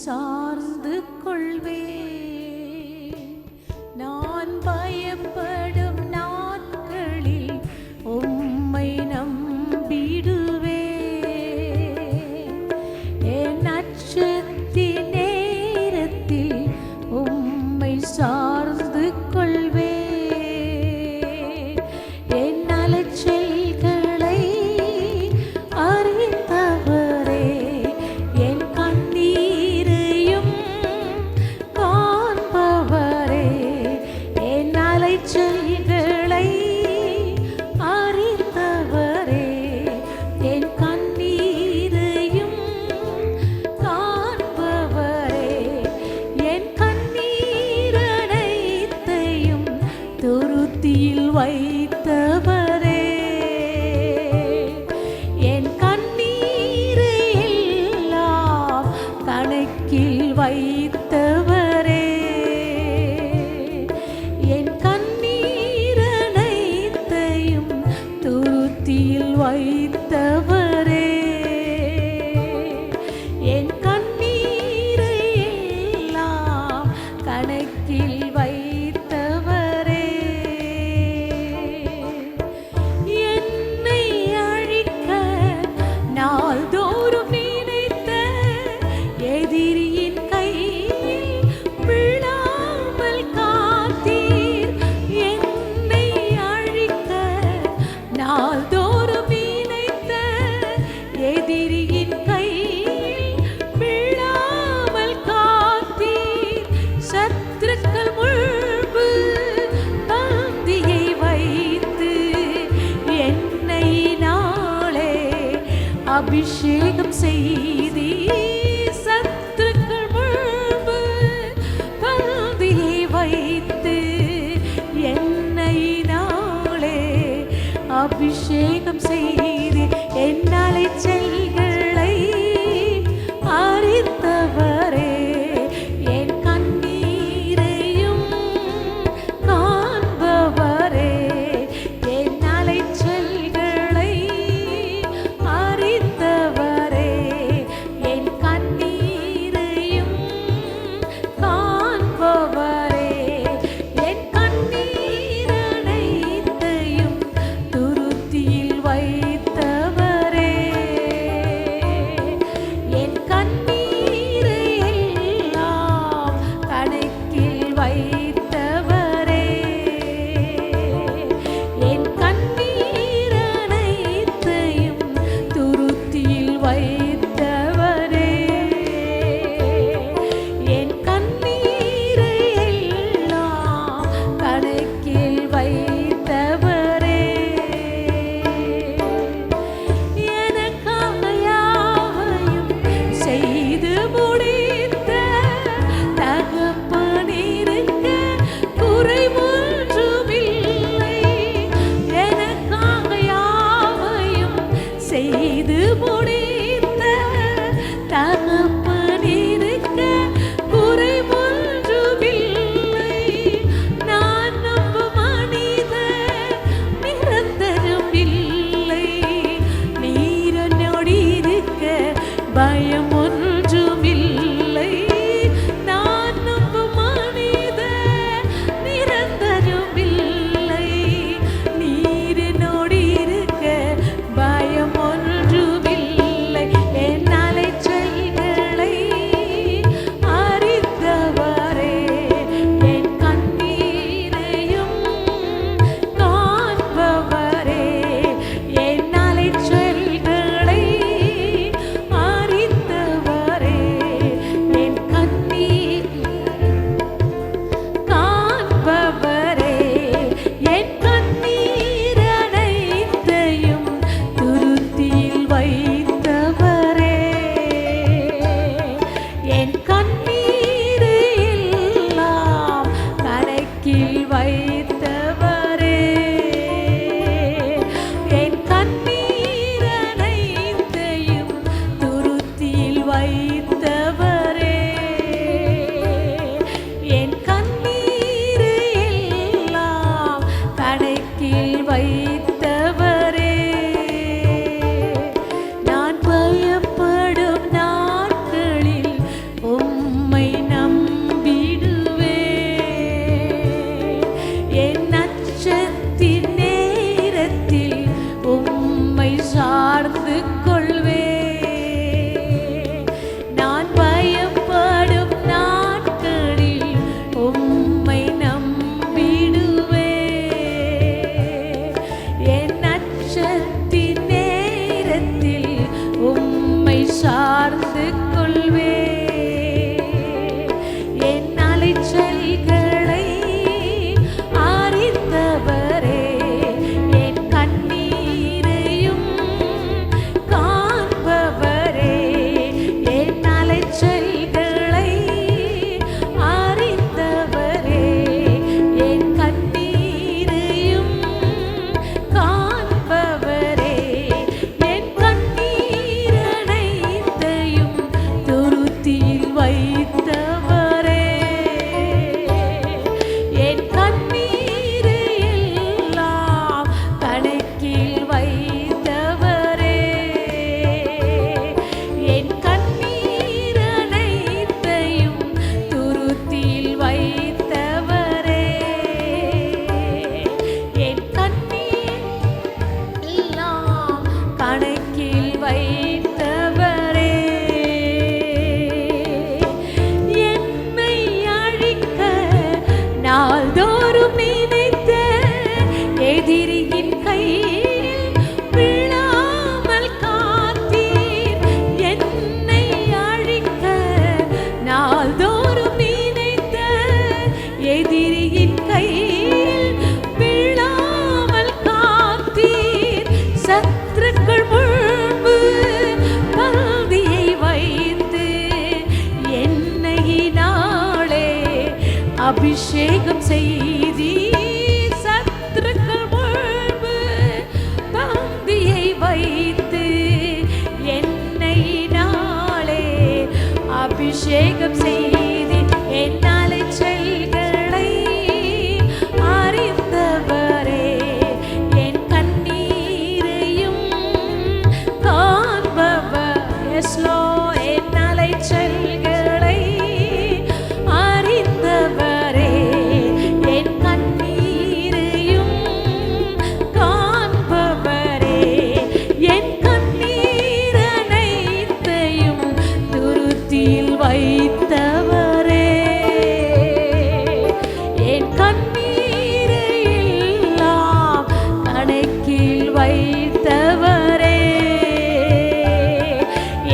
சார்ந்து கொள்வே. நான் பயப்படும் நாட்களில் உம்மை நம்பிடுவே. என் அச்சத்தின் நேரத்தில் உம்மை சார்ந்து கொள்வே. என் அலைச்சல்களை அறிந்தவரே, என் கண்ணீரையும் காண்பவரே. என் அலைச்சல்களை அறிந்தவரே, என் கண்ணீரையும் காண்பவரே. என் கண்ணீர் அனைத்தையும் துருத்தியில் வைத்தவரே. என் கண்ணீரை எல்லாம் கணக்கில் வைத்தவரே. என் கண்ணீர் அனைத்தையும் துருத்தியில் வைத்தவரே. என் கண்ணீரை எல்லாம் கணக்கில் வைத்தவரே. என்னை அழிக்க நாள்தோறும் நினைத்த எதிரியின் கையில் விழாமல் காத்தீர். என்னை அழிக்க நாள்தோறும் நினைத்த எதிரியின் கையில் விழாமல் காத்தீர். சத்துருக்கள் முன்பு பந்தியை வைத்து எண்ணெயினாலே அபிஷேகம் செய்தீர். சத்துருக்கள் முன்பு பந்தியை வைத்து எண்ணெயினாலே அபிஷேகம் செய்தீர். என் அலைச்சல்களை அறிந்தவரே, என் கண்ணீரையும் காண்பவரே. என் அலைச்சல்களை அறிந்தவரே, என் கண்ணீரையும் காண்பவரே. என் கண்ணீர் அனைத்தையும் துருத்தியில் வைத்தவரே. என் கண்ணீரை எல்லாம் கணக்கில் வைத்தவரே. என் கண்ணீர் அனைத்தையும் துருத்தியில் வைத்தவரே. என் கண்ணீரை எல்லாம் கணக்கில் வைத்தவரே. எனக்காக யாவையும் செய்து முடித்த தகப்பனிருக்க குறைவொன்றுமில்லை. எனக்காக யாவையும் செய்து முடித்த தகப்பனிருக்க குறைவொன்றுமில்லை. நான் நம்பும் மனிதர் நிரந்தரம் இல்லை. நீர் என்னோடு இருக்க பயம் ஒன்றுமில்லை. நான் நம்பும் மனிதர் நிரந்தரம் இல்லை. நீர் என்னோடு இருக்க பயம் ஒன்றுமில்லை. என் அலைச்சல்களை அறிந்தவரே, என் கண்ணீரையும் காண்பவரே. என் அலைச்சல்களை அறிந்தவரே, என் கண்ணீர் காண்பவரே. என் கண்ணீர் அனைத்தையும் துருத்தியில் வைத்தவரே. என் துருத்தியில் வைத்தவரே என் கண்ணீரை எல்லாம் கணக்கில் வைத்தவரே என் கண்ணீர் அனைத்தையும் துருத்தியில் வைத்தவரே என் கண்ணீர் எல்லாம் கணக்கில் வைத்தவரே என்னை அழிக்க நாள்தோறும் நினைத்த எதிரியின் கையில் விழாமல் காத்தீர் என்னை அழிக்க நாள்தோறும் நினைத்த எதிரியின் கையில் விழாமல் காத்தீர் சத்துருக்கள் முன்பு பந்தியை வைத்து எண்ணெயினாலே அபிஷேகம் செய்தீர் சத்துருக்கள் முன்பு பந்தியை வைத்து எண்ணெயினாலே அபிஷேகம் செய்தீர் என் அலைச்சல்களை அறிந்தவரே என் கண்ணீரையும் காண்பவர் எஸ் லார்ட் என் அலைச்சல்களை அறிந்தவரே என் கண்ணீரையும் காண்பவரே என் கண்ணீர் அனைத்தையும் துருத்தியில் வைத்தவரே என் கண்ணீரை எல்லாம் கணக்கில் வைத்தவரே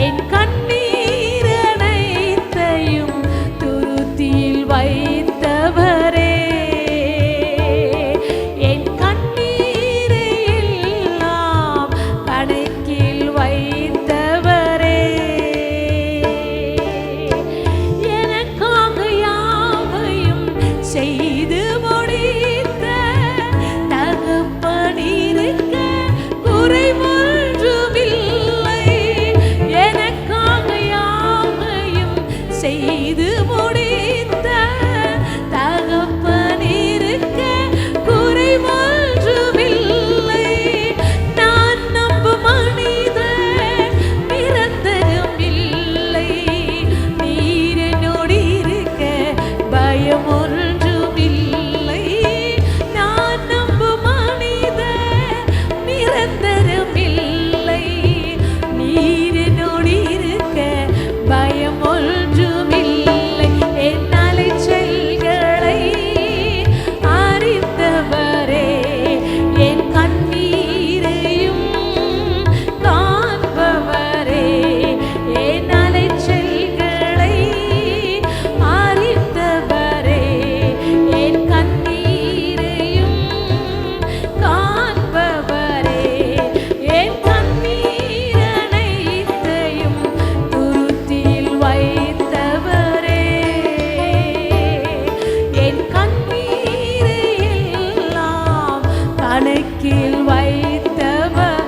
என் கண்ணீர் அனைத்தையும் துருத்தியில் வைத்தவரே என் கண்ணீரை எல்லாம் கணக்கில் வைத்தவரே எனக்காக யாவையும் செய்து முடித்த தகப்பனிருக்க குறைவொன்றுமில்லை எனக்காக யாவையும் செய்து முடித்த தகப்பனிருக்க குறைவொன்றுமில்லை நான் நம்பும் மனிதர் நிரந்தரம் இல்லை நீர் என்னோடு இருக்க பயம் ஒன்றுமில்லை நான் நம்பும் மனிதர் நிரந்தரம் இல்லை நீர் என்னோடு இருக்க பயம் ஒன்றுமில்லை என் அலைச்சல்களை அறிந்தவரே என் கண்ணீரையும் காண்பவரே என் அலைச்சல்களை அறிந்தவரே என் கண்ணீரையும் காண்பவரே என் கண்ணீர் அனைத்தையும் துருத்தியில் வைத்தவரே என் கண்ணீரை எல்லாம் கணக்கில் வைத்தவர்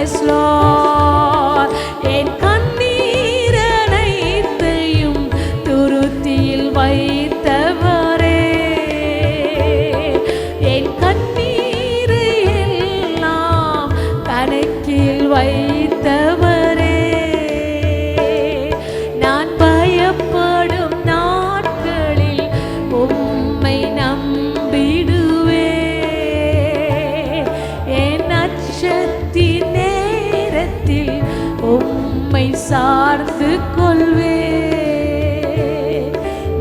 எஸ் லார்ட் என் கண்ணீர் அனைத்தையும் துருத்தியில் வைத்தவரே என் கண்ணீரை எல்லாம் கணக்கில் வைத்தவரே நான் பயப்படும் நாட்களில் உம்மை நம்பிடுவேன் என் அச்சத்தின் நேரத்தில் உம்மை சார்ந்து கொள்வேன்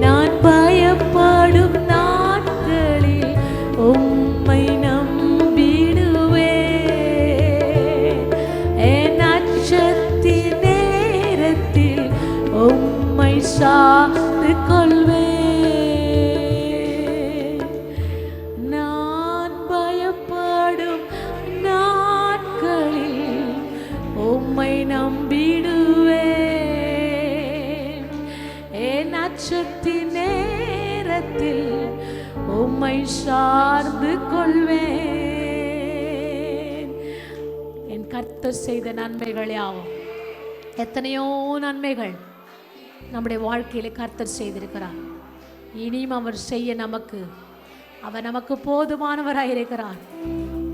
நான் பயப்படும் நாட்களில் உம்மை நம்பிடுவேன் என் அச்சத்தின் நேரத்தில் உம்மை சார்ந்து கொள்வேன் நான் பயப்படும் நாட்களில் உம்மை நம்பிடுவேன் என் அச்சத்தின் நேரத்தில் உம்மை சார்ந்து கொள்வேன் என் கர்த்தர் செய்த நன்மைகள் யாவும் எத்தனையோ நன்மைகள் நம்முடைய வாழ்க்கையில் கர்த்தர் செய்திருக்கிறார். இனியும் அவர் செய்ய அவர் நமக்கு போதுமானவராக இருக்கிறார்.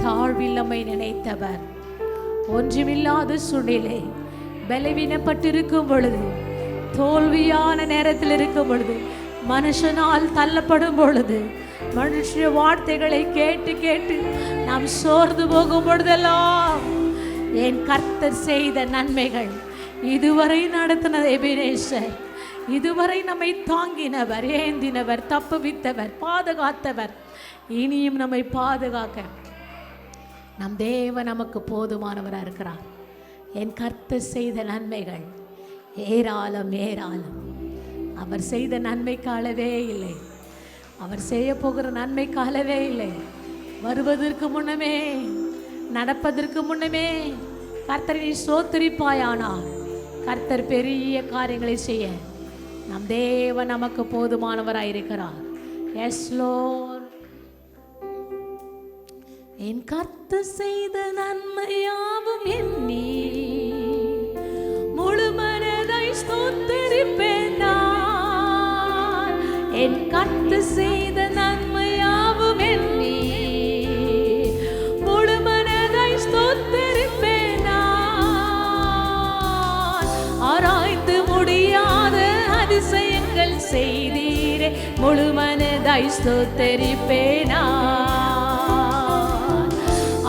தாழ்வில்லமை நினைத்தவர் ஒன்றுமில்லாத சூழ்நிலை பலவீனப்பட்டிருக்கும் பொழுது, தோல்வியான நேரத்தில் இருக்கும் பொழுது, மனுஷனால் தள்ளப்படும் பொழுது, மனுஷ வார்த்தைகளை கேட்டு கேட்டு நாம் சோர்ந்து போகும் பொழுதெல்லாம் என் கர்த்தர் செய்த நன்மைகள், இதுவரை நடத்தின எபினேசர், இதுவரை நம்மை தாங்கினவர், ஏந்தினவர், தப்புவித்தவர், பாதுகாத்தவர், இனியும் நம்மை பாதுகாக்க நம் தேவன் நமக்கு போதுமானவராக இருக்கிறார். என் கர்த்தர் செய்த நன்மைகள் ஏராளம் ஏராளம். அவர் செய்த நன்மைக்கு அளவே இல்லை. அவர் செய்ய போகிற நன்மைக்கு அளவே இல்லை. வருவதற்கு முன்னமே, நடப்பதற்கு முன்னமே கர்த்தரை ஸ்தோத்திரிப்பாயானால் கர்த்தர் பெரிய காரியங்களை செய்ய நம் தேவன் நமக்கு போதுமானவராக இருக்கிறார். S Lord. என் கர்த்தர் செய்த நன்மையாவும் எண்ணி முழு மனதாய் ஸ்தோத்திரிப்பேன் நான். என் கர்த்தர் செய்த நன்மையாவும் எண்ணி முழு மனதாய் ஸ்தோத்திரிப்பேன் நான். ஆராய்ந்து முடியாத அதிசயங்கள் செய்தீரே, முழு மனதாய் ஸ்தோத்திரிப்பேன் நான்.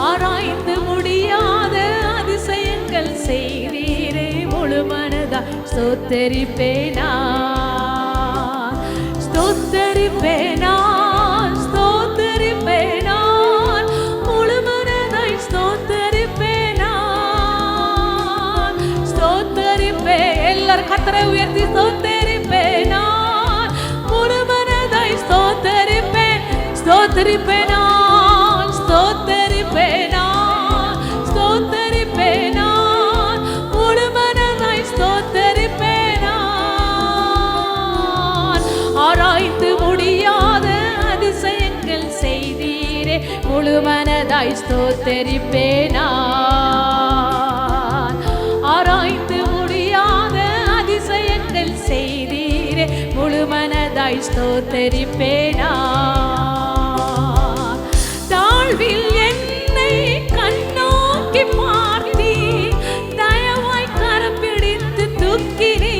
ஆராய்ந்து முடியாத அதிசயங்கள் செய்தீரே, முழு மனதாய் ஸ்தோத்திரிப்பேன் நான். ஸ்தோத்திரிப்பேன் நான், ஸ்தோத்திரிப்பேன் நான், முழு மனதாய் ஸ்தோத்திரிப்பேன் நான். ஸ்தோத்திரிப்பேன், எல்லாரும் கர்த்தரை உயர்த்தி ஸ்தோத்திரிப்பேன் நான், முழு மனதாய் ஸ்தோத்திரிப்பேன். ஸ்தோத்திரிப்பேன் நான், ஸ்தோத்திரிப்பேன் நான், ஸ்தோத்திரிப்பேன் நான், முழு மனதாய் ஸ்தோத்திரிப்பேன் நான். ஆராய்ந்து முடியாத அதிசயங்கள் செய்தீரே, முழு மனதாய் ஸ்தோத்திரிப்பேன் நான். ஆராய்ந்து முடியாத அதிசயங்கள் செய்தீரே, முழு மனதாய் ஸ்தோத்திரிப்பேன் நான். தாழ்வில் என்னை கண்ணோக்கி பார்த்தீ, தயவாய் கரம் பிடித்து தூக்கினீர்.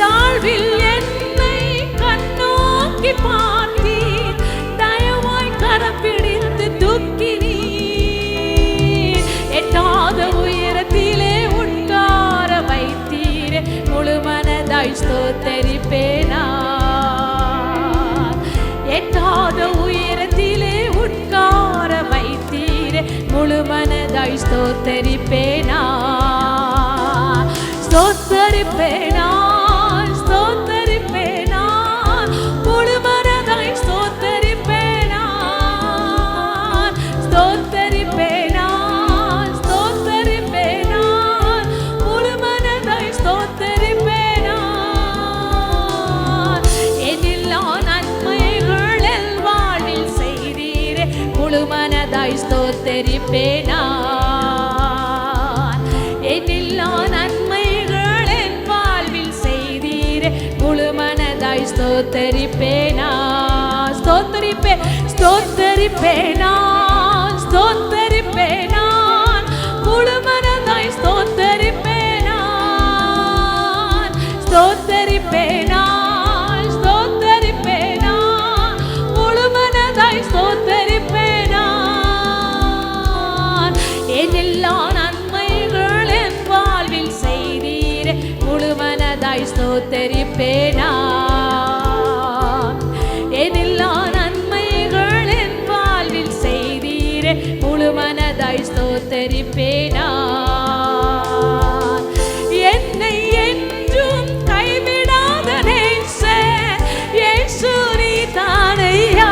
தாழ்வில் என்னை கண்ணோக்கி பார்த்தீ, தயவாய் கரம் பிடித்து தூக்கினீர். எட்டாத உயரத்திலே உட்கார வைத்தீரே, முழு மனதாய் ஸ்தோத்திரிப்பேன் நான். எட்டாத உயரத்திலே உட்கார வைத்தீரே, முழு மனதாய் ஸ்தோத்திரிப்பேன் நான். ஸ்தோத்திரிப்பேன் நான், ஸ்தோத்திரிப்பேன் நான், முழு மனதாய் ஸ்தோத்திரிப்பேன் நான். ஸ்தோத்திரிப்பேன் நான், ஸ்தோத்திரிப்பேன் நான், முழு மனதாய் ஸ்தோத்திரிப்பேன் நான். என்னில்லா நன்மைகள் என் வாழ்வில் செய்தீரே, முழு மனதாய் ஸ்தோத்திரிப்பேன் நான். என்னில்லா நன்மைகள் என் வாழ்வில் செய்தீரே, முழு மனதாய் ஸ்தோத்திரிப்பேன் நான். ஸ்தோத்திரிப்பேன், ஸ்தோத்திரிப்பேன் நான், ஸ்தோத்திரிப்பேன் நான், முழு மனதாய் ஸ்தோத்திரிப்பேன் நான். ஸ்தோத்திரிப்பேன் நான், ஸ்தோத்திரிப்பேன் நான், முழு மனதாய் ஸ்தோத்திரிப்பேன் நான். என் எல்லா நன்மைகள் என் வாழ்வில் செய்தீரே, முழு மனதாய் ஸ்தோத்திரிப்பேன் நான். என் எல்லா நன்மைகள் என் வாழ்வில் செய்தீரே, முழு மனதாய் ஸ்தோத்திரிப்பேன் நான். என்னை என்றும் கைவிடாத நேசர் இயேசு நீதானையா.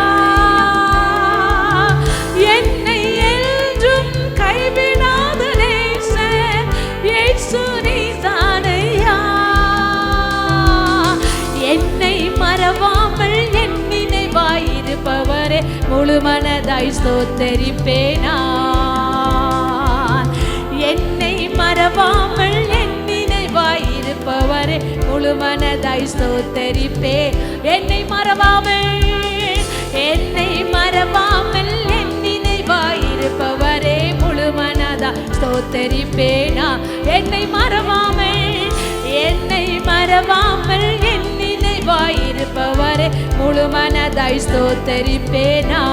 என்னை என்றும் கைவிடாத நேசர் இயேசு நீதானையா. என்னை மறவாமல் என் நினைவாயிருப்பவரே, முழு மனதாய் ஸ்தோத்திரிப்பேன் நான். என்னை மறவாமல் என் நினைவாயிருப்பவரே, இருப்பவரே முழு மனதாய் ஸ்தோத்தரிப்பே. என்னை மறவாமல் என் நினைவாய் இருப்பவரே முழு மனதாய் ஸ்தோத்தரிப்பேனா. என்னை மறவாமல் என் நினைவாய் இருப்பவரே முழு மனதாய் ஸ்தோத்தரிப்பேனா.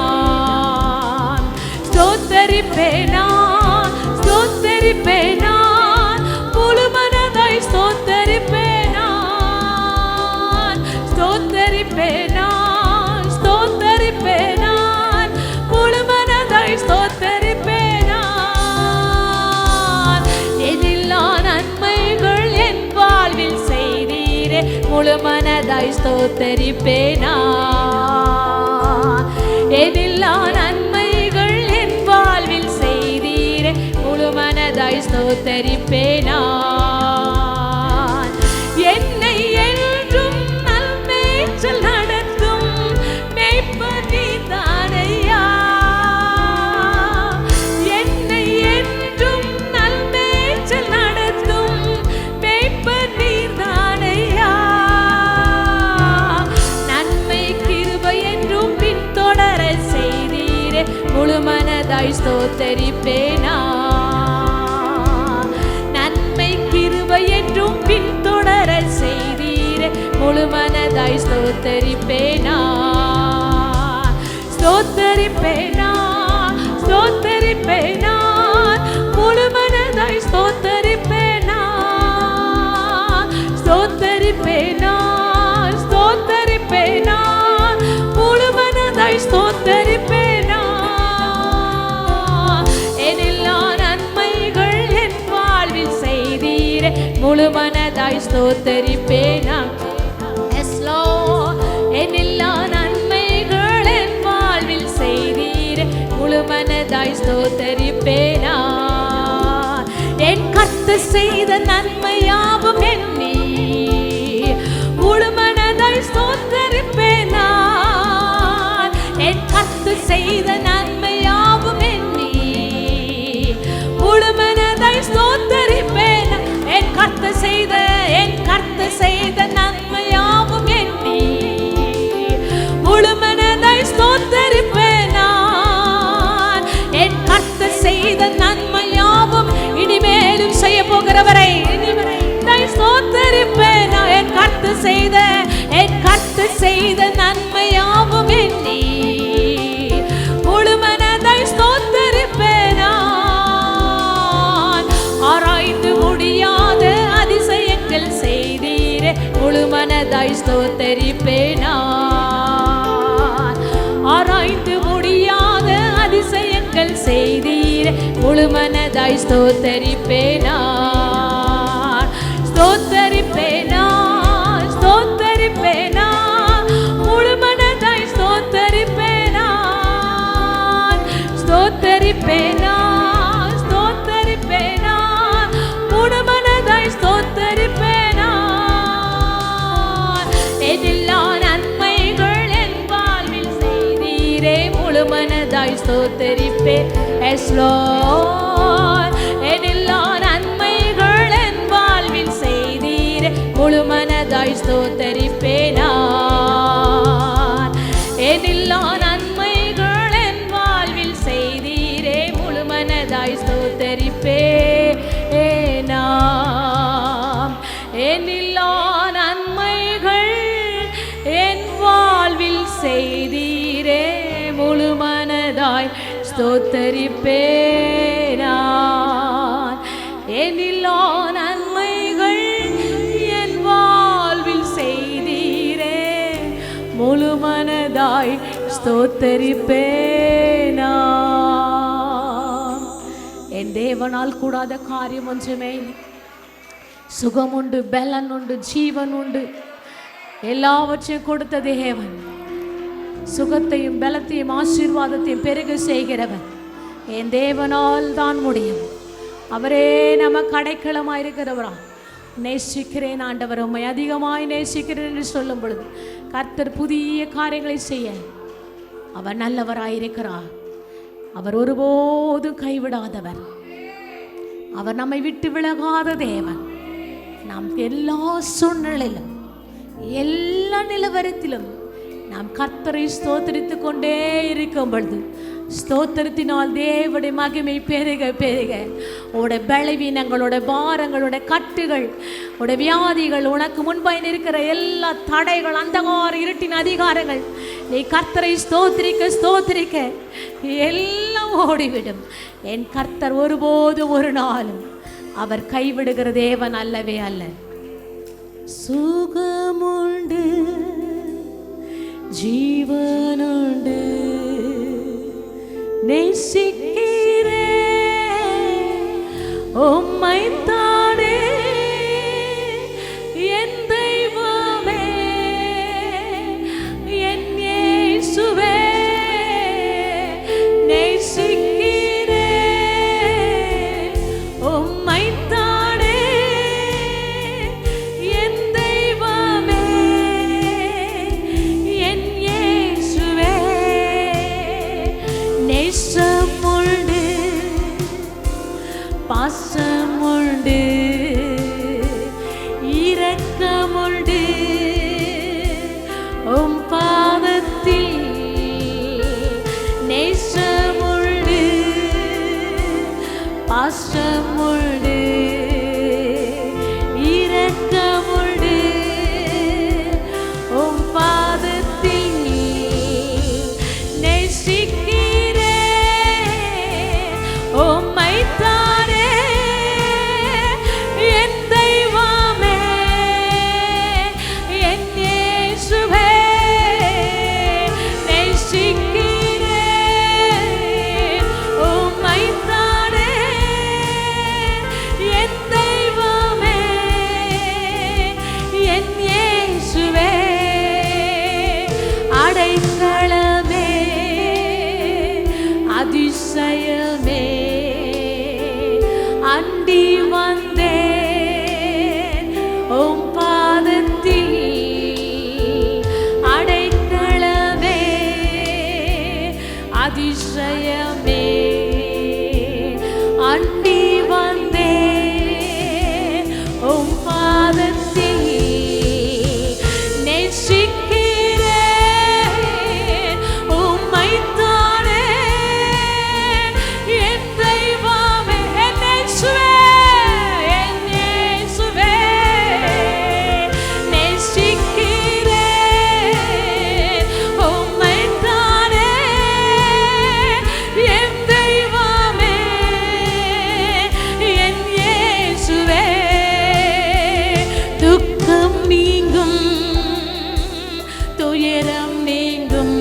ஸ்தோத்தரிப்பேனா ஸ்தோத்தரிப்பேனா முழு மனதாய் ஸ்தோத்தரிப்பேனா. ஸ்தோத்தரிப்பேனா ஸ்தோத்தரிப்பேனா முழு மனதாய் ஸ்தோத்தரிப்பேனா. எதில்லா நன்மைகள் என் வாழ்வில் செய்தீரே முழு மனதாய் ஸ்தோத்தரிப்பேனா. எதில்லா நன்மைகள் என் வாழ்வில் செய்தீரே முழு மனதாய் ஸ்தோத்தரிப்பேனா. என்னை என்றும் நல்மேய்ச்சல் நடத்தும் மேய்ப்பர் நீர்தானையா. என்னை என்றும் நல்மேய்ச்சல் நடத்தும் மேய்ப்பர் நீர்தானையா. நன்மை கிருபை என்றும் பின்தொடர செய்தீரே முழு மனதாய் ஸ்தோத்தரிப்பேனா. நன்மை கிருபை என்றும் பின்தொடர செய்தீரே முழு மனதாய் ஸ்தோத்தரிப்பேனா. ஸ்தோத்தரிப்பேனா ஸ்தோத்தரிப்பேனா முழு மனதாய் ஸ்தோத்தரிப்பேனா. ஸ்தோத்தரிப்பேனா ஸ்தோத்தரிப்பேனா முழு மனதாய் ஸ்தோத்தரிப்பேனா. எனில்லா நன்மைகள் என் வாழ்வில் செய்தீரே முழு மனதாய் ஸ்தோத்தரிப்பேனா. எனில்லா நன்மைகள் என் வாழ்வில் செய்தீரே முழு மனதாய் ஸ்தோத்தரிப்பேனா. என் கர்த்தர் செய்த நன்மையாவும் எண்ணி முழு மனதாய் ஸ்தோத்தரிப்பேனா. என் கர்த்தர் செய்த நன்மையாவும் எண்ணி முழு மனதாய் ஸ்தோத்தரிப்பேனா. என் கர்த்தர் செய்த நன்மையாவும் எண்ணி முழு மனதாய் ஸ்தோத்தரிப்பேனா. என் கர்த்தர் செய்த நன்மையாவும் இனிமேலும் செய்ய போகிறவரை ஸ்தோத்தரிப்பேனா. என் கர்த்தர் செய்த நன்மையாவும் எண்ணி முழு மனதாய் ஸ்தோத்தரிப்பேனா. ஆராய்ந்து முடியாத அதிசயங்கள் செய்தீரே முழு மனதாய் ஸ்தோத்தரிப்பேனா. ஆராய்ந்து முடியாத அதிசயங்கள் செய்தீரே முழு மனதாய் ஸ்தோத்தரிப்பேனா. ஸ்தோத்தரிப்பேனா ஸ்தோத்தரிப்பேனா முழு மனதாய் ஸ்தோத்தரிப்பேனா. ஸ்தோத்தரிப்பேனா ஸ்தோத்தரிப்பேனா முழு மனதாய் ஸ்தோத்தரிப்பேனா. எனில்லா நன்மைகள் என் வாழ்வில் செய்தீரே முழு மனதாய் ஸ்தோத்தரிப்பேன். S Lord. எனில்லா நன்மைகள் என் வாழ்வில் செய்தீரே முழு மனதாய் ஸ்தோத்தரிப்பேனா. எனில்லா நன்மைகள் என் வாழ்வில் செய்தீரே முழு மனதாய் ஸ்தோத்தரிப்பேனா. எனில்லா நன்மைகள் என் வாழ்வில் செய்தீரே முழு மனதாய் ஸ்தோத்தரிப்பேனா. எனில்லா நன்மைகள் என் வாழ்வில் செய்தீரே முழு மனதாய் ஸ்தோத்தரிப்பேனா. என் தேவனால் கூடாத காரியம் ஒன்றுமே இல்லை. சுகம் உண்டு, பலன் உண்டு, ஜீவன் உண்டு, எல்லாவற்றையும் கொடுத்த தேவன். சுகத்தையும் பலத்தையும் ஆசீர்வாதத்தையும் பெருக செய்கிறவன் என் தேவனால் தான் முடியும். அவரே நமக்கு அடைக்கலமாயிருக்கிறவரா. நேசிக்கிறேன் ஆண்டவர், உம்மை அதிகமாய் நேசிக்கிறேன் என்று சொல்லும் பொழுது கர்த்தர் புதிய காரியங்களை செய்ய அவர் நல்லவராயிருக்கிறார். அவர் ஒருபோதும் கைவிடாதவர். அவர் நம்மை விட்டு விலகாத தேவன். நாம் எல்லா சூழ்நிலையிலும் எல்லா நிலவரத்திலும் நாம் கர்த்தரை ஸ்தோத்திரித்துக் கொண்டே இருக்கும் பொழுது ஸ்தோத்திரத்தினால் தேவனுடைய மகிமை பெருக பெருக உடைய பலவீனங்களோட பாரங்களோட கட்டுகள் உடைய வியாதிகள் உனக்கு முன்பாய் இருக்கிற எல்லா தடைகள் அந்தகார இருட்டின் அதிகாரங்கள் நீ கர்த்தரை ஸ்தோத்திரிக்க ஸ்தோத்திரிக்க எல்லாம் ஓடிவிடும். என் கர்த்தர் ஒருபோது ஒரு நாளும் அவர் கைவிடுகிற தேவன் அல்லவே அல்ல. சுகமுண்டு ஜீவனுண்டு நேசிக்கிறே உம்மைத்தானே என் தெய்வமே என் இயேசுவே நேசிக்கிறே உம்மைத்தானே என் தெய்வமே என் இயேசுவே நேசமுண்டு பாசமுண்டு இரக்கமுண்டு உம் பாதத்தில் நேசமுண்டு பாசமுண்டு இரக்கமுண்டு உம் பாதத்தில் நேசிக்கிறே உம்மைத்தானே என் தெய்வமே என் இயேசுவே நேசிக்கிறே உம்மைத்தானே என் தெய்வமே என் இயேசுவே அடைக்கலமே அதிசயமே அண்டி வந்தேன் உம் பாதத்தில் அடைக்கலமே அதிசயமே அண்டி வந்தேன் உம் பாதத்தில் நேசிக்கிறேன் உம்மைத்தானே என் தெய்வமே என் இயேசுவே நேசிக்கிறேன் உம்மைத்தானே என் தெய்வமே என் இயேசுவே துக்கம் நீங்கும் துயரம் நீங்கும்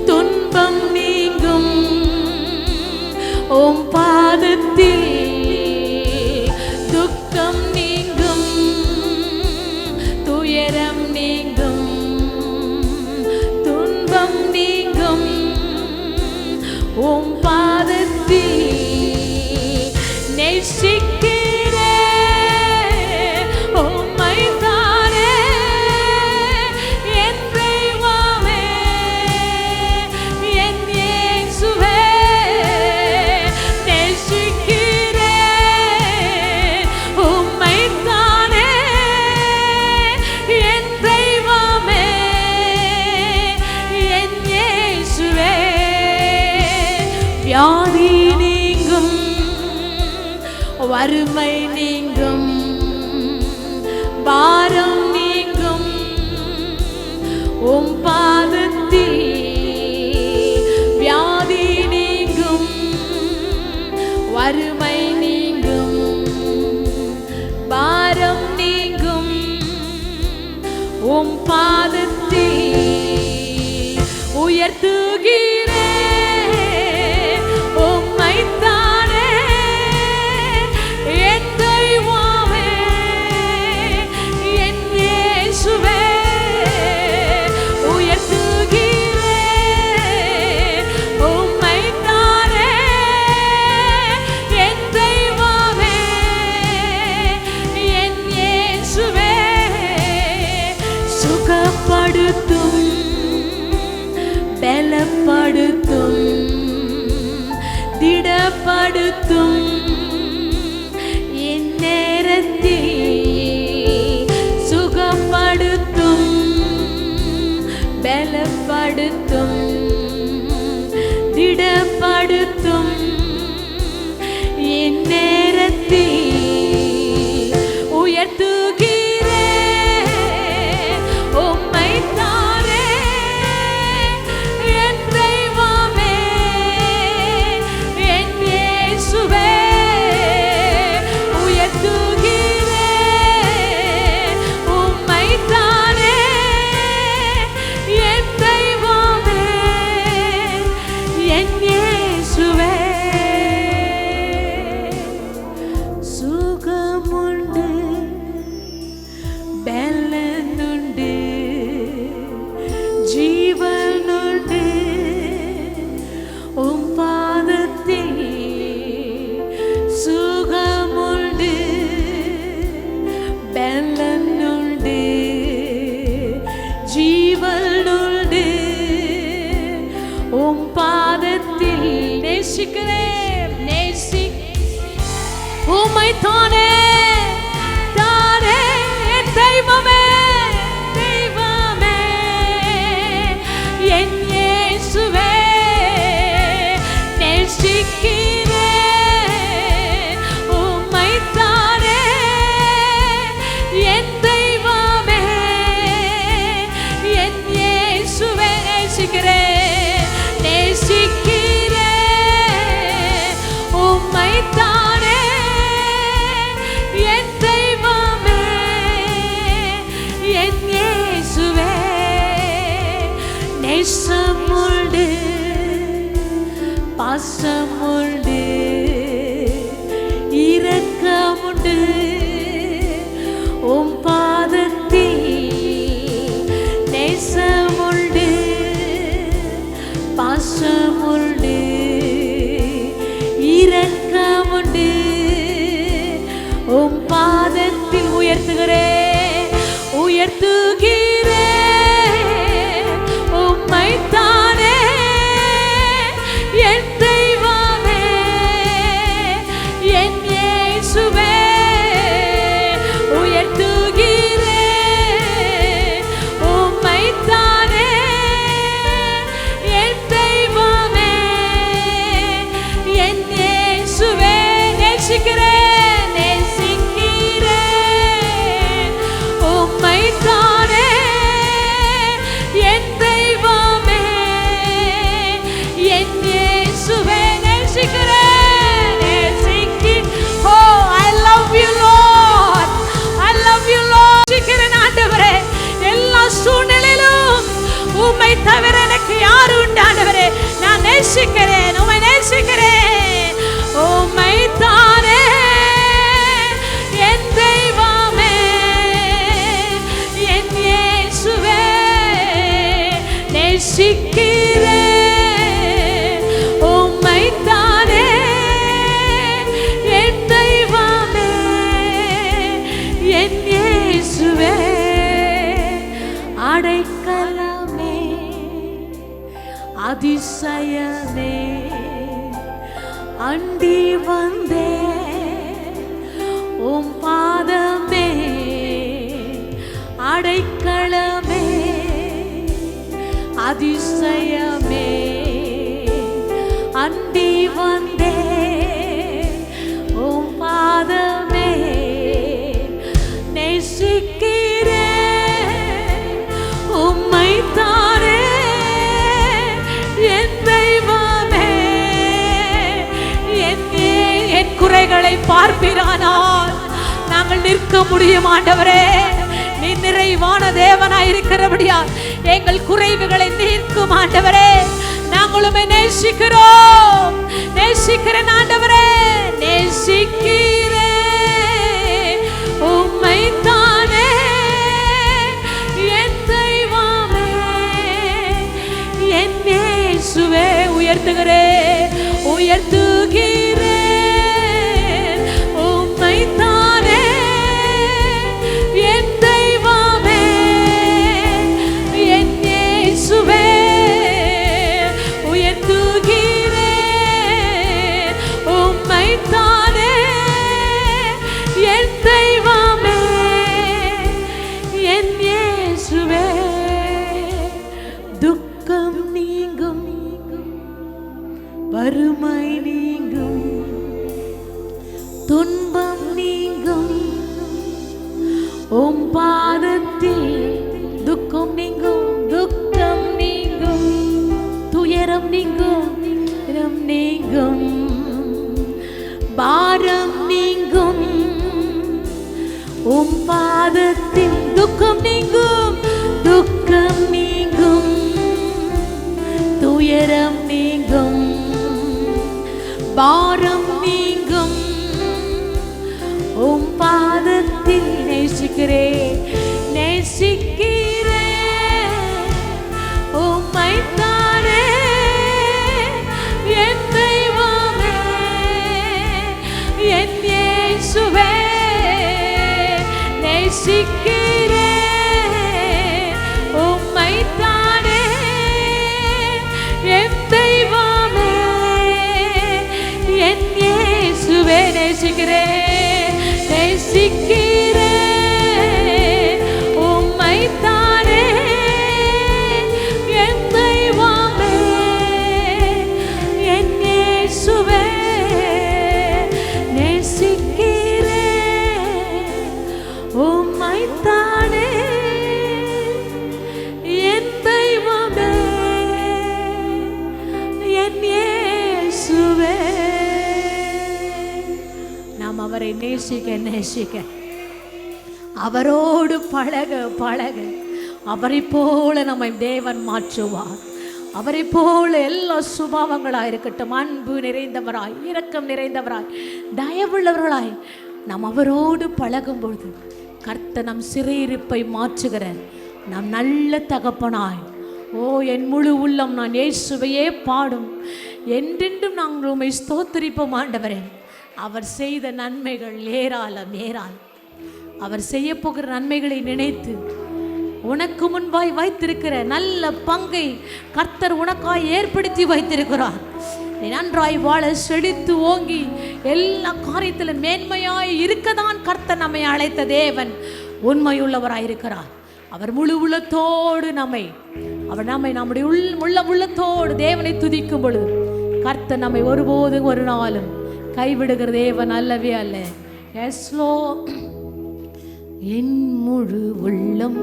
துன்பம் நீங்கும் உம் பாதத்தில் துக்கம் நீங்கும் துயரம் நீங்கும் துன்பம் நீங்கும் உம் பாதத்தில் நேசிக்கிறே உம்மைத்தானே என் தெய்வமே என் இயேசுவே நேசிக்கிறே உம்மைத்தானே என் தெய்வமே என் இயேசுவே வியாதி நீங்கும் வறுமை நீங்கும் பாரம் நீங்கும் உம் பாதத்தில் வியாதி நீங்கும் வறுமை நீங்கும் பாரம் நீங்கும் உம் பாதத்தில் உயர்த்துகிறே உம்மைத்தானே என் தெய்வமே என் இயேசுவே உயர்த்துகிறே உம்மைத்தானே என் தெய்வமே என் இயேசுவே சுகப்படுத்தும் பலப்படுத்தும் திடப்படுத்தும் என் நேரத்தில் திடப்படுத்தும் என் நேரத்தில் உயர்த்துகிறேன் உம்மைத்தானே என் தெய்வமே என் இயேசுவே உயர்த்துகிறேன் உம்மைத்தானே என் தெய்வமே என் இயேசுவே சுகமுண்டு பலனுண்டு ஜீவனுண்டு உம் பாதத்தில் சுகமுண்டு பலனுண்டு ஜீவனுண்டு உம் பாதத்தில் நேசிக்கிறேன் உம்மைத்தானே தானே என் தெய்வமே தெய்வமே என் இயேசுவே நேசிக்கிறேன் உம்மைத்தானே என் தெய்வமே என் இயேசுவே நேசிக்கிறேன் நேசிக்கிறேன் உம்மைத்தானே என் தெய்வமே என் இயேசுவே நேசமுண்டு பாசமுண்டு இரக்கமுண்டு உம் பாதத்தில் நேசமுண்டு பாசமுண்டு இரக்கமுண்டு உம் பாதத்தில் உயர்த்துகிறேன் உம்மைத்தானே என் தெய்வமே என் இயேசுவே உயர்த்துகிறேன் உம்மைத்தானே என் தெய்வமே என் இயேசுவே நேசிக்கிறேன் உம்மைத்தானே என் தெய்வமே என் இயேசுவே நேசிக்கிறேன் Oh, I love you Lord, I love you Lord. நேசிக்கிறேன் ஆண்டவரே, எல்லா சூழ்நிலையிலும் உம்மை தவிர எனக்கு யாரு உண்டு ஆண்டவரே. நான் நேசிக்கிறேன், உம்மை நேசிக்கிறேன் உம்மைத்தானே என் தெய்வமே என் இயேசுவே நேசிக்கிறேன் உம்மைத்தானே என் தெய்வமே என் இயேசுவே அடைக்கலமே அதிசயமே அண்டி வந்தே உம் பாதமே அடைக்கலமே அதிசயமே அண்டி வந்தே உம் பாதமே நேசிக்கிறேன் உம்மைத்தானே என் தெய்வமே என் குறைகளை பார்ப்பீரானால் நாங்கள் நிற்க முடியும் ஆண்டவரே. நீ நிறைவான தேவனாய் இருக்கிறபடியா எங்கள் குறைவுகளை நீக்கும் ஆண்டவரே. நாங்களுமே நேசிக்கிறோம், நேசிக்கிறேன் ஆண்டவரே, நேசிக்கிறேன் உம்மைத்தானே என் தெய்வமே என் இயேசுவே உயர்த்துகிறேன் உயர்த்துகிறேன் உம்மைத்தானே என் தெய்வமே என் இயேசுவே உயர்த்துகிறேன் உம்மைத்தானே என் தெய்வமே என் இயேசுவே துக்க பாதத்தில் துக்கம் நீங்கும், துக்கம் நீங்கும், துயரம் நீங்கும், பாரம் நீங்கும். உம் பாதத்தில் நேசிக்கிறேன், நேசிக்கிறேன் உம்மைத்தானே என் தெய்வமே, என் இயேசுவே. நேசிக்கிறேன் உம்மைத்தானே என் தெய்வமே, என் இயேசுவே. நேசிக்கிறேன், நேசிக்கிறேன் உம்மைத்தானே என் தெய்வமே, என் இயேசுவே. நேசிக்கிறேன் உம்மைத்தானே என் தெய்வமே, என் இயேசுவே. நாம் அவரை நேசிக்க நேசிக்க, அவரோடு பழக பழக, அவரை போல நம்மை தேவன் மாற்றுவார். அவரை போல எல்லா சுபாவங்களாக இருக்கட்டும், அன்பு நிறைந்தவராய், இரக்கம் நிறைந்தவராய், தயவுள்ளவர்களாய் நாம் அவரோடு பழகும் பொழுது கர்த்தர் நம் சிறையிருப்பை மாற்றுகிற நம் நல்ல தகப்பனாய். ஓ என் முழு உள்ளம் நான் இயேசுவையே பாடும், என்றென்றும் நாங்கள் உம்மை ஸ்தோத்திரிப்போம் ஆண்டவரே. அவர் செய்த நன்மைகள் ஏராளம் ஏராளம். அவர் செய்ய போகிற நன்மைகளை நினைத்து உனக்கு முன்பாய் வைத்திருக்கிற நல்ல பங்கை கர்த்தர் உனக்காய் ஏற்படுத்தி வைத்திருக்கிறார். நீ நன்றாய் வாழ, செழித்து ஓங்கி எல்லா காரியத்திலும் மேன்மையாய் இருக்கதான் கர்த்தர் நம்மை அழைத்த தேவன் உண்மையுள்ளவராயிருக்கிறார். அவர் முழு உள்ளத்தோடு அவர் நம்முடைய உள்ளத்தோடு தேவனை துதிக்கும் பொழுது கர்த்தர் நம்மை ஒருபோதும் ஒரு நாளும் கைவிடுகிற தேவன் அல்லவே அல்ல. எஸ்லோ என் முழு உள்ளம்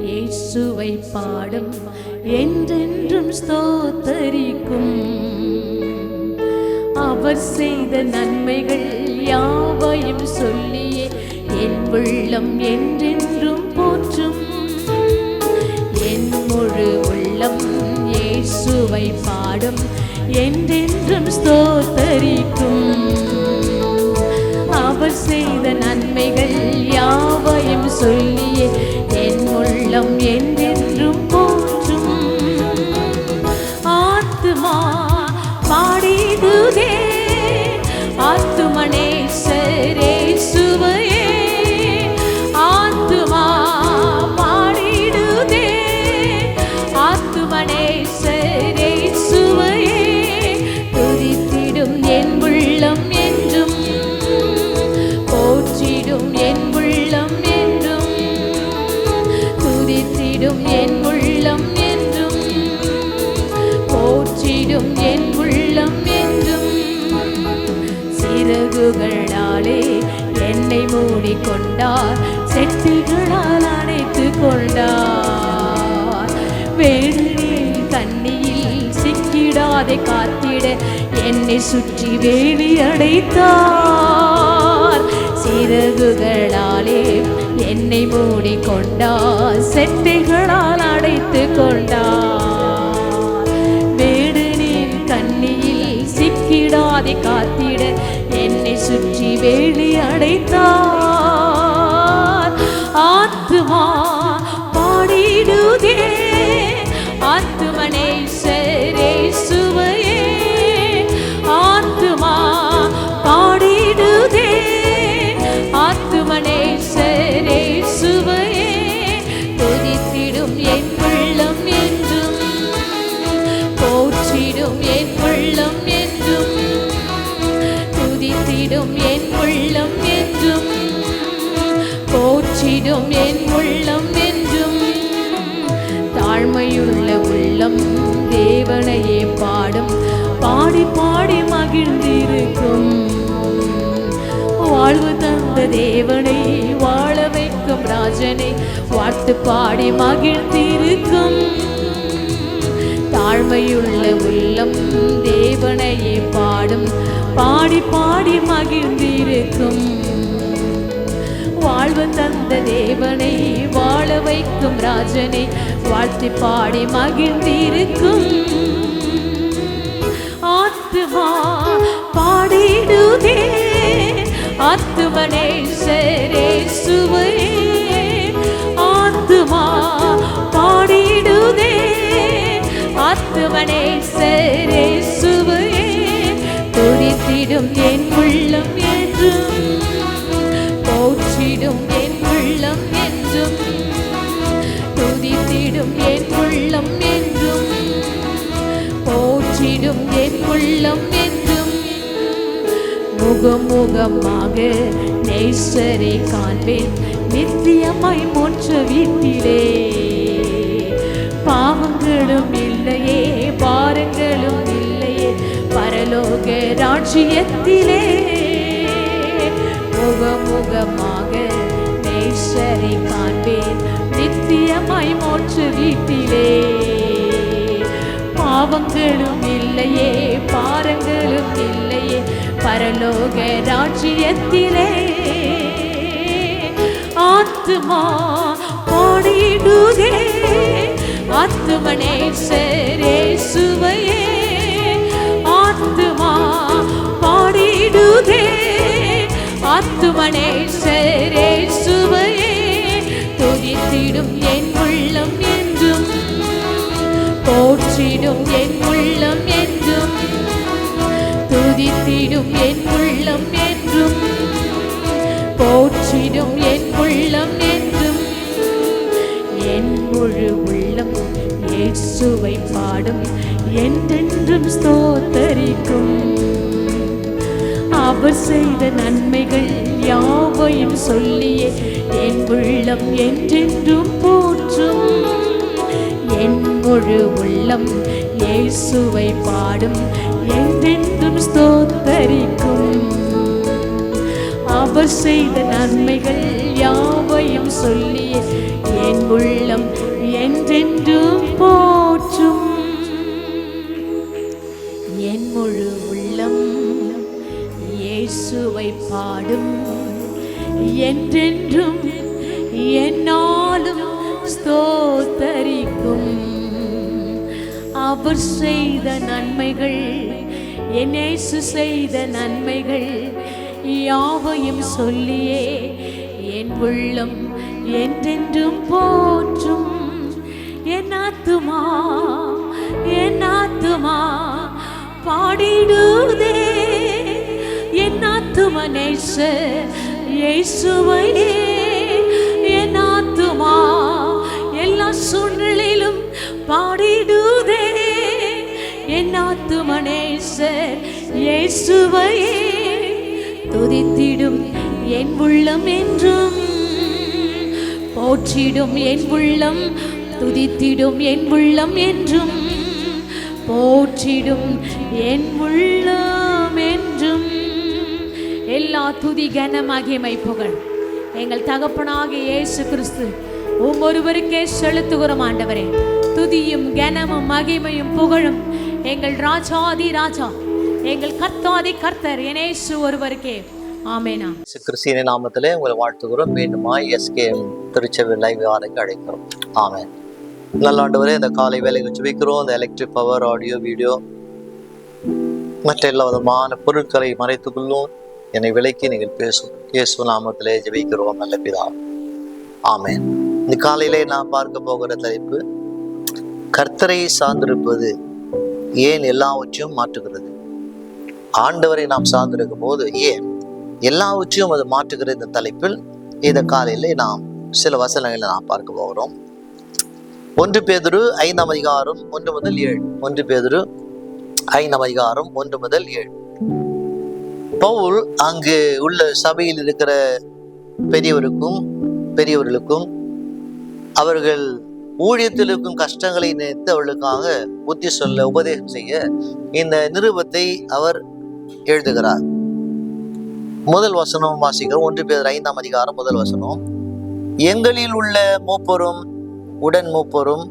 இயேசுவை பாடும், என்றென்றும் ஸ்தோத்தரிக்கும். அவர் செய்த நன்மைகள் யாவையும் சொல்லியே என் உள்ளம் என்றென்றும் போற்றும். என் முழு உள்ளம் இயேசுவை பாடும், என்றென்றும் ஸ்தோத்தரிக்கும். அவர் செய்த நன்மைகள் யாவையும் சொல்லியே என் உள்ளம் என்றென்றும் போற்றும். ஆத்துமா பாடிடுதே, ஆத்துமனேசரே சுவையே. ஆத்துமா பாடிடுதே, ஆத்துமனேசரே சுவையே. துதித்திடும் என் உள்ளம் என்றும், போற்றிடும் என் உள்ளம் என்றும், துதித்திடும் என் உள்ளம் என்றும், போற்றிடும் என் உள்ளம் என்றும். சிறகுகளாலே என்னை மூடிக்கொண்டார், செட்டிகளால் அணைத்து கொண்டார். வேளில் கண்ணியில் சிக்கிடாதே காத்திட என்னை சுற்றி வேலி அடைத்தார். சிறகுகளாலே என்னை மூடிக்கொண்டார், செட்டிகளால் அடைத்து கொண்டார். வேடனின் கண்ணியில் சிக்கிடாதே காத்திட என்னை சுற்றி வேலி அடைத்தார். ஆத்துமா பாடிடுதே, ஆத்துமனேசரே சுவையே. ஆத்துமா பாடிடுதே, ஆத்துமனேசரே சுவையே. துதித்திடும் என் உள்ளம் என்றும், போற்றிடும் என் உள்ளம் என்றும், துதித்திடும் என் உள்ளம் என்றும், போற்றிடும் என் உள்ளம் என்றும். தாழ்மையுள்ள உள்ளம் தேவனையே பாடும், பாடி பாடி மகிழ்ந்திருக்கும். வாழ்வு தந்த தேவனை, வாழ வைக்கும் ராஜனை வாழ்த்து பாடி மகிழ்ந்திருக்கும். தாழ்மையுள்ள உள்ளம் தேவனையே பாடும், பாடி பாடி மகிழ்ந்திருக்கும். வாழ்வு தந்த தேவனை, வாழ வைக்கும் ராஜனை வாழ்த்தி பாடி மகிழ்ந்திருக்கும் ஆத்துமா பாடிடுதே. ஆத்துமனேசரேசுவே, ஆத்துமா பாடிடுதே. ஆத்துமனேசரேசுவே, துதித்திடும் என் உள்ளம் என்றும், போற்றிடும் என் உள்ளம் என்றும், துதித்திடும் என் உள்ளம் என்றும், போற்றிடும் என் உள்ளம் என்றும். முகமுகமாக நேசரை காண்பேன் நித்தியமாய் மோட்ச வீட்டிலே. பாவங்களும் இல்லையே, பாரங்களும் இல்லையே, பரலோக ராஜ்யத்திலே. முகமுகமாக நேசரை காண்பேன் நித்தியமாய் மோட்ச வீட்டிலே. பாவங்களும் இல்லையே, பாரங்களும் இல்லையே, பரலோக ராஜ்யத்திலே. ஆத்துமா பாடிடுதே. ஆத்துமனேசரேசுவையே, ஆத்துமா பாடிடுதே. ஆத்துமனேசரேசுவையே, துதித்திடும் என் உள்ளம் என்றும், போற்றிடும் என் உள்ளம் என்றும், துதித்திடும் என் உள்ளம் என்றும், போற்றிடும் என் உள்ளம் என்றும். என் முழு உள்ளம் இயேசுவை பாடும், என்றென்றும் ஸ்தோத்தரிக்கும். அவர் செய்த நன்மைகள் யாவையும் சொல்லியே என் உள்ளம் என்றென்றும் போற்றும். என் முழு உள்ளம் இயேசுவை பாடும், என்றென்றும் ஸ்தோத்தரிக்கும். அவர் செய்த நன்மைகள் யாவையும் சொல்லியே என் உள்ளம் என்றென்றும் போற்றும். என் முழு உள்ளம் இயேசுவை பாடும், என்றென்றும் என்னாலும் ஸ்தோத்தரிக்கும். அவர் செய்த நன்மைகள், என் இயேசு செய்த நன்மைகள் யாவையும் சொல்லியே என் உள்ளம் என்றென்றும் போற்றும். என் ஆத்துமா, என் ஆத்துமா பாடிடுதே. என் ஆத்துமா நேசர் இயேசுவையே. என் ஆத்துமா எல்லா சூழ்நிலையிலும் பாடிடுதே. என் ஆத்துமா நேசர் இயேசுவையே, துதித்திடும் என் உள்ளம் என்றும், போற்றிடும் என் உள்ளம், துதித்திடும் என் உள்ளம் என்றும், போற்றிடும் என் உள்ளம் என்றும். எல்லா துதி கன மகிமை புகழ் எங்கள் தகப்பனாகிய இயேசு கிறிஸ்து ஒவ்வொருவருக்கே செலுத்துகிறோம் ஆண்டவரே. துதியும் கனமும் மகிமையும் புகழும் எங்கள் ராஜாதி ராஜா, எங்கள் கர்த்தாதி கர்த்தர் இயேசு ஒருவருக்கே. ஆமென். கிறிஸ்துவின் நாமத்திலே உங்களை வாழ்த்துகிறோம். மீண்டுமாய் எஸ்கேஎம் திருச்சபை லைவ் ஆலைக்கு அழைக்கிறோம். ஆமென். நல்ல ஆண்டவரே, இந்த காலை வேலைகள் ஜெபிக்கிறோம். இந்த எலக்ட்ரிக் பவர், ஆடியோ, வீடியோ மற்ற எல்லா விதமான பொருட்களை மறைத்துக்கொள்ளும் என்னை விலைக்கு நீங்கள் பேசும் இயேசு நாமத்திலே ஜெபிக்கிறோம் நல்ல பிதாவே. ஆமென். இந்த காலையிலே நாம் பார்க்க போகிற தலைப்பு, கர்த்தரை சார்ந்திருப்பது ஏன் எல்லாவற்றையும் மாற்றுகிறது. ஆண்டவரை நாம் சார்ந்திருக்கும் போது ஏன் எல்லாவற்றையும் அது மாற்றுகிற இந்த தலைப்பில் இந்த காலையிலே நாம் சில வசனங்களை நாம் பார்க்க போகிறோம். 1 பேதுரு 5ஆம் அதிகாரம் 1 முதல் 7. 1 பேதுரு 5ஆம் அதிகாரம் 1 முதல் 7. பவுல் அங்கு உள்ள சபையில் இருக்கிற பெரியவர்களுக்கும் அவர்கள் ஊழியத்தில் இருக்கும் கஷ்டங்களை நினைத்து அவர்களுக்காக புத்தி சொல்ல, உபதேசம் செய்ய இந்த நிருபத்தை அவர் எழுதுகிறார். முதல் வசனம் வாசிக்கிறோம். 1 பேதுரு 5ஆம் அதிகாரம் முதல் வசனம். எங்களில் உள்ள மூப்பரும் உடன் மூப்பரும்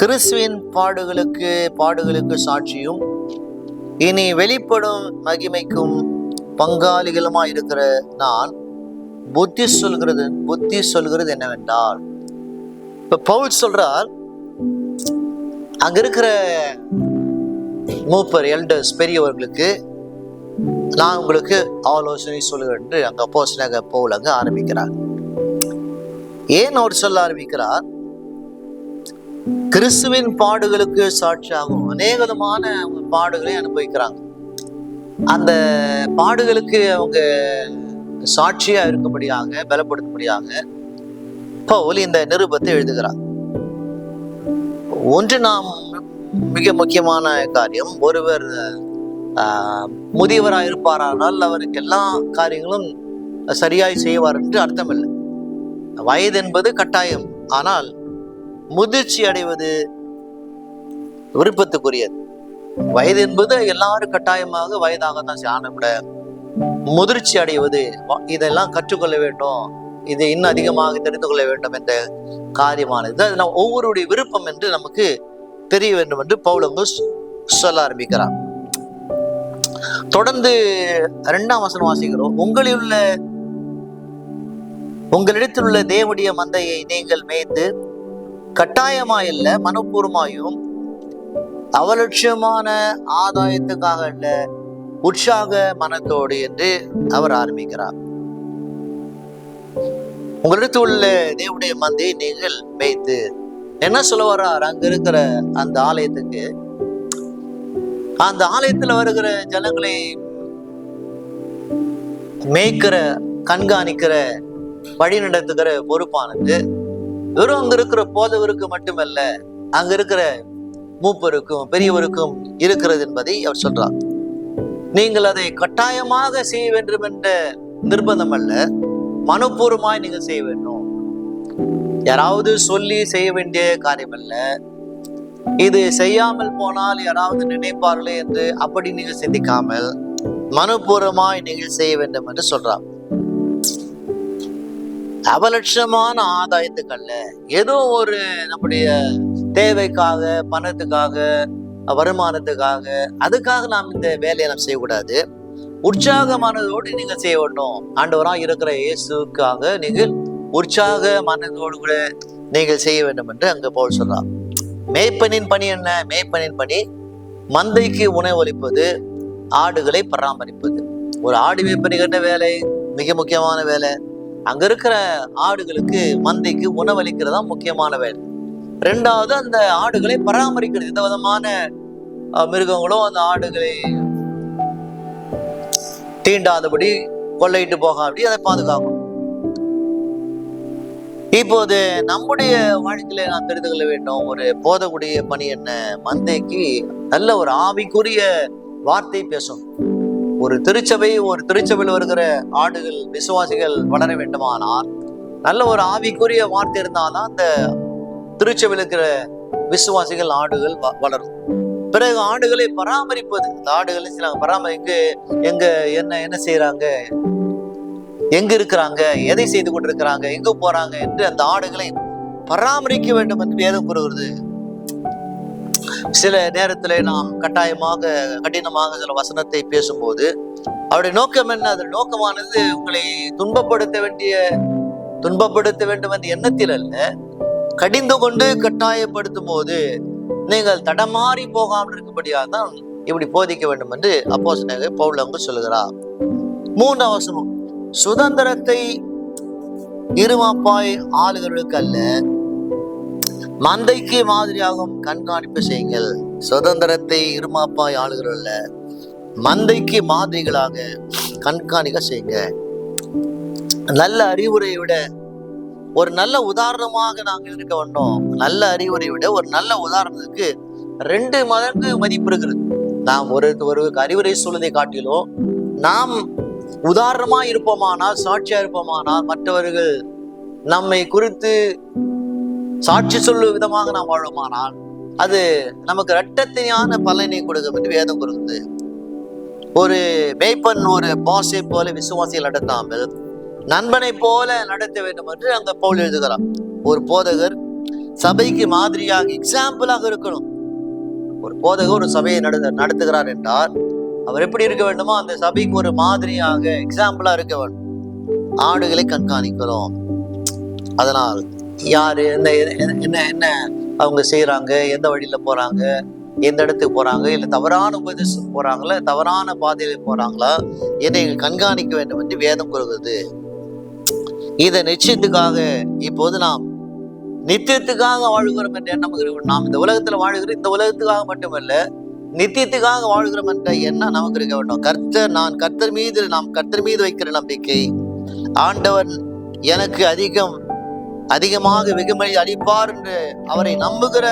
கிறிஸ்துவின் பாடுகளுக்கு சாட்சியும் இனி வெளிப்படும் மகிமைக்கும் பங்காளிகளுமாய் இருக்கிற நான் புத்தி சொல்கிறது என்னவென்றால், இப்ப பவுல் சொல்றார், அங்க இருக்கிற மூப்பர் எல்டர்ஸ் பெரியவர்களுக்கு நான் உங்களுக்கு ஆலோசனை சொல்லுகிறேன் என்று அங்க அப்போஸ்தலனாகிய பவுல் அங்க ஆரம்பிக்கிறார். ஏன் அவர் சொல்ல ஆரம்பிக்கிறார்? கிறிஸ்துவின் பாடுகளுக்கு சாட்சியாகும் அநேக விதமான பாடுகளை அனுபவிக்கிறாங்க. அந்த பாடுகளுக்கு அவங்க சாட்சியா இருக்கும்படியாக, பலப்படுத்தும்படியாக பவுல் இந்த நிருபத்தை எழுதுகிறார். ஒன்று, நாம் மிக முக்கியமான காரியம், ஒருவர் முதியவராக இருப்பாரானால் அவருக்கு எல்லா காரியங்களும் சரியாய் செய்வார் என்று அர்த்தம் இல்லை. வயது என்பது கட்டாயம், ஆனால் முதிர்ச்சி அடைவது விருப்பத்துக்குரியது. வயது என்பது எல்லாரும் கட்டாயமாக வயதாகத்தான் ஆன விட முதிர்ச்சி அடைவது, இதெல்லாம் கற்றுக்கொள்ள வேண்டும், இதை இன்னும் அதிகமாக தெரிந்து கொள்ள வேண்டும் என்ற காரியமானது அது நம்ம ஒவ்வொருடைய விருப்பம் என்று நமக்கு தெரிய வேண்டும் என்று பவுல் சொல்ல ஆரம்பிக்கிறார். தொடர்ந்து 2ஆம் வசனம் வாசிக்கிறோம். உங்களிடத்தில் உள்ள தேவனுடைய மந்தையை நீங்கள் மேய்த்து கட்டாயமாயில்ல, மனப்பூர்வமாயும் அவலட்சியமான ஆதாயத்துக்காக அல்ல, உற்சாக மனத்தோடு என்று அவர் ஆரம்பிக்கிறார். உங்களிடத்தில் உள்ள தேவனுடைய மந்தையை நீங்கள் மேய்த்து, என்ன சொல்ல வர்றார்? அங்க இருக்கிற அந்த ஆலயத்துக்கு, அந்த ஆலயத்துல வருகிற ஜனங்களை மேய்க்கிற, கண்காணிக்கிற, வழி நடத்துகிற பொறுப்பானது வெறும் அங்க இருக்கிற போதவருக்கு மட்டுமல்ல, அங்க இருக்கிற மூப்பருக்கும் பெரியவருக்கும் இருக்கிறது என்பதை அவர் சொல்றார். நீங்கள் அதை கட்டாயமாக செய்ய வேண்டும் என்ற நிர்பந்தம் அல்ல, மனப்பூர்வமாய் நீங்கள் செய்ய வேண்டும். யாராவது சொல்லி செய்ய வேண்டிய காரியம் அல்ல. இது செய்யாமல் போனால் யாராவது நினைப்பார்களே என்று அப்படி நீங்கள் சிந்திக்காமல் மனப்பூர்வமாய் நீங்கள் செய்ய வேண்டும் என்று சொல்றார். அவலட்சமான ஆதாயத்துக்கல்ல, ஏதோ ஒரு நம்முடைய தேவைக்காக, பணத்துக்காக, வருமானத்துக்காக, அதுக்காக நாம் இந்த வேலையை நாம் செய்யக்கூடாது. உற்சாக மனதோடு நீங்கள் செய்ய வேண்டும். ஆண்டவராக இருக்கிற இயேசுக்காக நீங்கள் உற்சாக மனதோடு கூட நீங்கள் செய்ய வேண்டும் என்று அங்க பவுல் சொல்றார். மேய்ப்பனின் பணி என்ன? மேய்ப்பனின் பணி மந்தைக்கு உணவளிப்பது, ஆடுகளை பராமரிப்பது. ஒரு ஆடு மேய்ப்பனுக்கு என்ன வேலை? மிக முக்கியமான வேலை. அங்க இருக்கிற ஆடுகளுக்கு, மந்தைக்கு உணவளிக்கிறதா முக்கியமான வேலை. 2வது, அந்த ஆடுகளை பராமரிக்கிறது. எந்த விதமான மிருகங்களோ அந்த ஆடுகளை தீண்டாதபடி, கொள்ளையிட்டு போகாதபடி அதை பாதுகாக்கும். இப்போது நம்முடைய வாழ்க்கையில நாம் தெரிந்து கொள்ள வேண்டும், ஒரு போதக்கூடிய பணி என்ன? மந்தைக்கு நல்ல ஒரு ஆவிக்குரிய வார்த்தை பேசும். ஒரு திருச்சபையில் வருகிற ஆடுகள், விசுவாசிகள் வளர வேண்டுமானால் நல்ல ஒரு ஆவிக்குரிய வார்த்தை இருந்தால்தான் அந்த திருச்சபையில் இருக்கிற விசுவாசிகள், ஆடுகள் வளரும். பிறகு ஆடுகளை பராமரிப்பது. இந்த ஆடுகளை சில எங்க என்ன செய்யறாங்க, எங்க இருக்கிறாங்க, எதை செய்து கொண்டிருக்கிறாங்க, எங்க போறாங்க என்று அந்த ஆடுகளை பராமரிக்க வேண்டும் என்று வேதம் கூறுகிறது. சில நேரத்துல நாம் கடினமாக சில வசனத்தை பேசும்போது அவருடைய நோக்கம் என்ன? அதன் நோக்கமானது உங்களை துன்பப்படுத்த வேண்டும் என்ற எண்ணத்தில் அல்ல, கடிந்து கொண்டு கட்டாயப்படுத்தும் போது நீங்கள் தடமாறி போகாமல் இருக்கும்படியாக தான் இப்படி போதிக்க வேண்டும் என்று அப்போஸ்தலனாகிய பவுல் அங்கு சொல்லுகிறார். 3ஆம் வசனம், சுதந்திரத்தை இருமாப்பாய் ஆளுகிறவர்களுக்கு அல்ல, மந்தைக்கு மாதிரியாகவும் கண்காணிப்பு செய்யுங்கள். சுதந்திரத்தை இருமாப்பாய் ஆளுகிறவர்கள, மந்தைக்கு மாதிரிகளாக கண்காணிக்க செய்யுங்க. நல்ல அறிவுரையை விட ஒரு நல்ல உதாரணமாக நாங்கள் இருக்க வேண்டும். நல்ல அறிவுரை விட ஒரு நல்ல உதாரணத்துக்கு 2 மடங்கு மதிப்பு இருக்கிறது. நாம் ஒருவருக்கு அறிவுரை சொல்வதை காட்டிலும் நாம் உதாரணமா இருப்போமானால், சாட்சியா இருப்போமானால், மற்றவர்கள் நம்மை குறித்து சாட்சி சொல்லும் விதமாக நாம் வாழுமானால் அது நமக்கு இரட்டத்தையான பலனை கொடுக்கும் என்று வேதம் கூறுகிறது. ஒரு மேய்ப்பன் ஒரு பாஸை போல விசுவாசிகள் நடத்தாமல் நண்பனை போல நடத்த வேண்டும் என்று அங்க பவுல் எழுதுகிறார். ஒரு போதகர் சபைக்கு மாதிரியாக, எக்ஸாம்பிளாக இருக்கணும். ஒரு போதகர் ஒரு சபையை நடத்துகிறார் என்றால் அவர் எப்படி இருக்க வேண்டுமோ அந்த சபைக்கு ஒரு மாதிரியாக, எக்ஸாம்பிளா இருக்க வேண்டும். ஆடுகளை கண்காணிக்கிறோம். அதனால் யாரு என்ன என்ன என்ன அவங்க செய்யறாங்க, எந்த வழியில போறாங்க, எந்த இடத்துக்கு போறாங்க, இல்லை தவறான உபதேசம் போறாங்களா, தவறான பாதையில போறாங்களா, என்னை கண்காணிக்க வேண்டும் என்று வேதம் கூறுகிறது. இதை நிச்சயத்துக்காக இப்போது நாம் நித்தியத்துக்காக வாழ்கிறோம் என்ற எண்ணம் இருக்கு. நாம் இந்த உலகத்துல வாழ்கிறோம், இந்த உலகத்துக்காக மட்டுமல்ல, நித்தியத்துக்காக வாழ்கிறோம் என்ற எண்ணம் நமக்கு இருக்க வேண்டும். நாம் கர்த்தர் மீது வைக்கிற நம்பிக்கை, ஆண்டவன் எனக்கு அதிகமாக வெகுமதி அளிப்பார் என்று அவரை நம்புகிற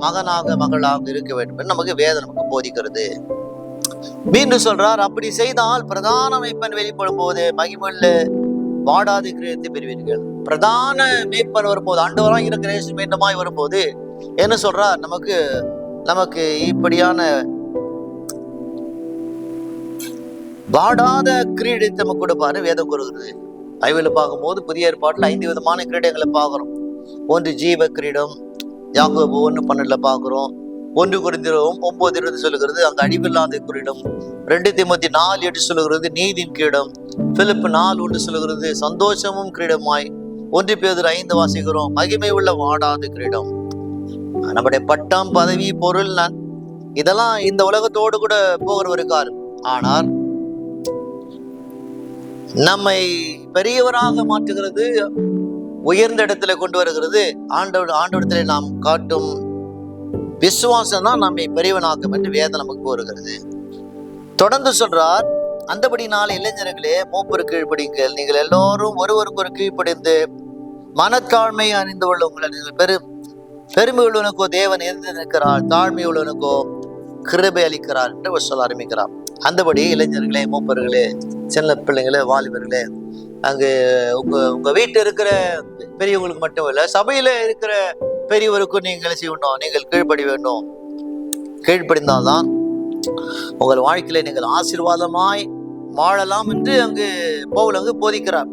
மகனாக மகளாக இருக்க வேண்டும் என்று நமக்கு வேதம் நமக்கு போதிக்கிறது. மீண்டும் சொல்றார், அப்படி செய்தால் பிரதான மேய்ப்பன் வெளிப்படும் போது மகிமுள்ள வாடாத கிரயத்தை பெறுவீர்கள். பிரதான மேய்ப்பன் வரும்போது, ஆண்டவராய் இருக்கிற இயேசு மீண்டுமாய் வரும்போது என்ன சொல்றார், நமக்கு இப்படியான வாடாத கிரீடத்தை நமக்கு கொடுப்பாரு வேதம் கூறுகிறது. பைபிளில் பார்க்கும்போது புதிய ஏற்பாட்டில் 5 விதமான கிரீடங்களை பார்க்கிறோம். ஒன்று ஜீவ கிரீடம், யாக்கோபு 1:12 பார்க்கிறோம். 1 கொரிந்தியர் 9:20 சொல்லுகிறது அங்கு அழிவில்லாத கிரீடம். 2 தீமோத்தேயு 4:8 சொல்லுகிறது நீதியின் கிரீடம். பிலிப்பு 4:1 சொல்லுகிறது சந்தோஷமும் கிரீடமாய். 1 பேதுரு 5 வாசிக்கிறோம் மகிமை உள்ள வாடாத கிரீடம். நம்முடைய பட்டம், பதவி, பொருள், இதெல்லாம் இந்த உலகத்தோடு கூட போகிற ஒரு காலம். ஆனால் நம்மை பெரியவராக மாற்றுகிறது, உயர்ந்த இடத்துல கொண்டு வருகிறது ஆண்டவரிடத்துல நாம் காட்டும் விசுவாசம் தான் நம்மை பெரியவனாக்கும் என்று வேதம் நமக்கு கூறுகிறது. தொடர்ந்து சொல்றார், அந்தபடினால இளைஞர்களே மூப்பருக்கு கீழ்ப்படிங்கள், நீங்கள் எல்லோரும் ஒருவருக்கு ஒரு கீழ்ப்படிந்து மனத்தாழ்மை அணிந்து கொள்ள உங்களை பெருமை உள்ளவனுக்கோ தேவன் எதிர்த்து நிற்கிறார், தாழ்மை உள்ளவனுக்கோ கிருபை அளிக்கிறார் என்று சொல்ல ஆரம்பிக்கிறார். அந்தபடி இளைஞர்களே, மூப்பர்களே, சின்ன பிள்ளைங்களே, வாலிபர்களே, அங்கு உங்க வீட்டில் இருக்கிற பெரியவங்களுக்கு மட்டும் இல்லை, சபையில இருக்கிற பெரியவருக்கும் நீங்கள் செய்யணும், நீங்கள் கீழ்ப்படி வேண்டும். கீழ்ப்படிந்தால்தான் உங்கள் வாழ்க்கையில நீங்கள் ஆசீர்வாதமாய் வாழலாம் என்று அங்கு பவுல் அங்கு போதிக்கிறார்.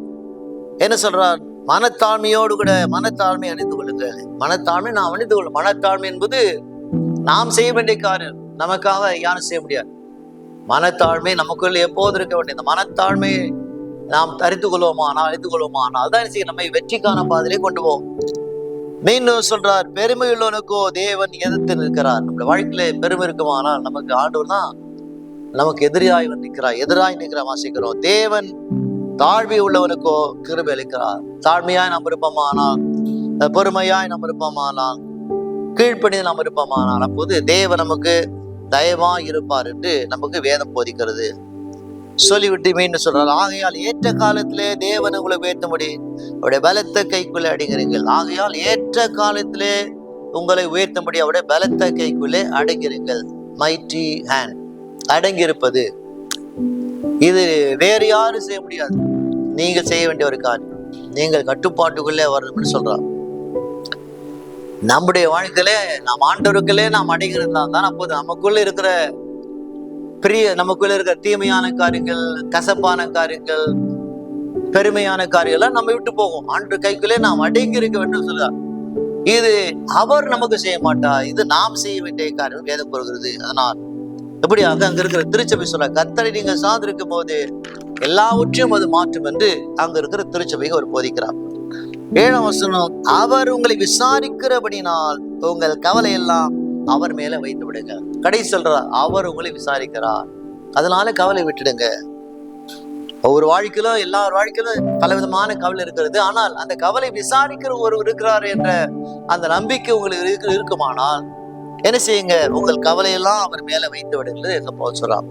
என்ன சொல்றார், மனத்தாழ்மையோடு கூட மனத்தாழ்மை அணிந்து கொள்ளுங்கள். மனத்தாழ்மை நாம் அணிந்து கொள்ளும். மனத்தாழ்மை என்பது நாம் செய்ய வேண்டிய காரியம், நமக்காக யாரும் செய்ய முடியாது. மனத்தாழ்மை நமக்குள்ள எப்போது இருக்க வேண்டிய இந்த மனத்தாழ்மையை நாம் அழித்து கொள்வோமானால் தான் நம்மை வெற்றிக்கான பாதையிலே கொண்டு போவோம். மீண்டும் சொல்றார், பெருமை உள்ளவனுக்கோ தேவன் எதிர்த்து நிற்கிறார். நம்முடைய வாழ்க்கையில பெருமை இருக்குமானால் நமக்கு ஆண்டவர் தான் நமக்கு எதிராய் நிற்கிறார் வாசிக்கிறோம். தேவன் தாழ்மை உள்ளவனுக்கோ கிருபை அளிக்கிறார். தாழ்மையாய் நாம் இருப்போமானால், பொறுமையாய் நாம் இருப்போமானால், கீழ்ப்படிந்து நாம் இருப்போமானால், அப்போது தேவன் நமக்கு தயவாய் இருப்பார் என்று நமக்கு வேதம் போதிக்கிறது. சொல்லிவிட்டு மீண்டும் சொல்றார், ஆகையால் ஏற்ற காலத்திலே தேவன் உங்களை உயர்த்தும்படி அவருடைய பலத்த கைக்குள்ளே அடங்குகிறீர்கள். ஆகையால் ஏற்ற காலத்திலே உங்களை உயர்த்தும்படி அவருடைய பலத்த கைக்குள்ளே அடங்குகிறீர்கள். மைட்டி ஹேண்ட், அடங்கியிருப்பது இது வேறு யாரும் செய்ய முடியாது, நீங்கள் செய்ய வேண்டிய ஒரு காரியம். நீங்கள் கட்டுப்பாட்டுக்குள்ளே வரணும்னு சொல்றார். நம்முடைய வாழ்க்கையிலே நாம் ஆண்டவருக்குள்ளே நாம் அடைகிறதா தான் அப்போது நமக்குள்ள இருக்கிற தீமையான காரியங்கள், கசப்பான காரியங்கள், பெருமையான காரியங்கள் நம்ம விட்டு போகும். ஆண்டு கைக்குள்ளே நாம் அடங்கி இருக்க வேண்டும் சொல்றார். இது அவர் நமக்கு செய்ய மாட்டார், இது நாம் செய்ய வேண்டிய காரியம் வேதம் கூறுகிறது. அதனால் எப்படியாக அங்க இருக்கிற திருச்சபை சொல்ற, கர்த்தரை நீங்க சார்ந்திருக்கும் போது எல்லாவற்றையும் அது மாற்றும் என்று அங்க இருக்கிற திருச்சபையை அவர் போதிக்கிறார். 7ஆம் வசனம், அவர் உங்களை விசாரிக்கிறபடினால் உங்கள் கவலை எல்லாம் அவர் மேல வைத்து விடுங்க. கடைசி சொல்றார், அவர் உங்களை விசாரிக்கிறார், அதனால கவலை விட்டுடுங்க. ஒவ்வொரு வாழ்க்கையிலும் எல்லார் வாழ்க்கையிலும் பலவிதமான கவலை இருக்கிறது. ஆனால் அந்த கவலை விசாரிக்கிற ஒருவர் இருக்கிறார் என்ற அந்த நம்பிக்கை உங்களுக்கு இருக்குமானால் என்ன செய்யுங்க, உங்கள் கவலையெல்லாம் அவர் மேல வைத்து விடுங்கள் என்று போல் சொல்றார்.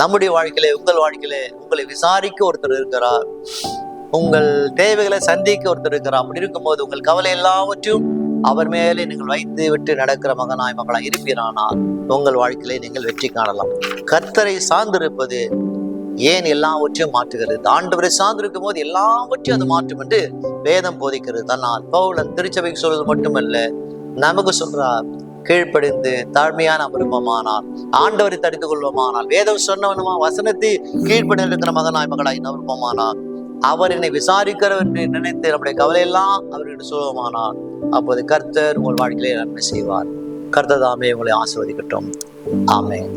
நம்முடைய வாழ்க்கையிலே, உங்கள் வாழ்க்கையிலே உங்களை விசாரிக்க ஒருத்தர் இருக்கிறார், உங்கள் தேவைகளை சந்திக்க ஒருத்தர் இருக்கிறார். அப்படி இருக்கும்போது உங்கள் கவலை எல்லாவற்றையும் அவர் மேலே நீங்கள் வைத்து விட்டு நடக்கிற மகளாய் இருப்பீரானால் உங்கள் வாழ்க்கையிலே நீங்கள் வெற்றி காணலாம். கர்த்தரை சார்ந்திருப்பது ஏன் எல்லாவற்றையும் மாற்றுகிறது. ஆண்டவரை சார்ந்திருக்கும் போது எல்லாவற்றையும் அது மாற்றும் என்று வேதம் போதிக்கிறது. தன்னால் பவுலன் திருச்சபைக்கு சொல்வது மட்டுமல்ல, நமக்கு சொல்றார், கீழ்ப்படிந்து தாழ்மையான விருப்பமானால், ஆண்டவரை தடுத்துக் கொள்வோமானால், வேதம் சொன்னவனுமா வசனத்தை கீழ்ப்படிந்து இருக்கிற மகளாய் விருப்பமானால், அவர் என்னை விசாரிக்கிறவர் என்று நினைத்து நம்முடைய கவலையெல்லாம் அவர்கிட்ட சொல்லுவோமானால், அப்போது கர்த்தர் உங்கள் வாழ்க்கையிலே நன்மை செய்வார். கர்த்தர் தாமே உங்களை ஆசீர்வதிக்கட்டும். ஆமென்.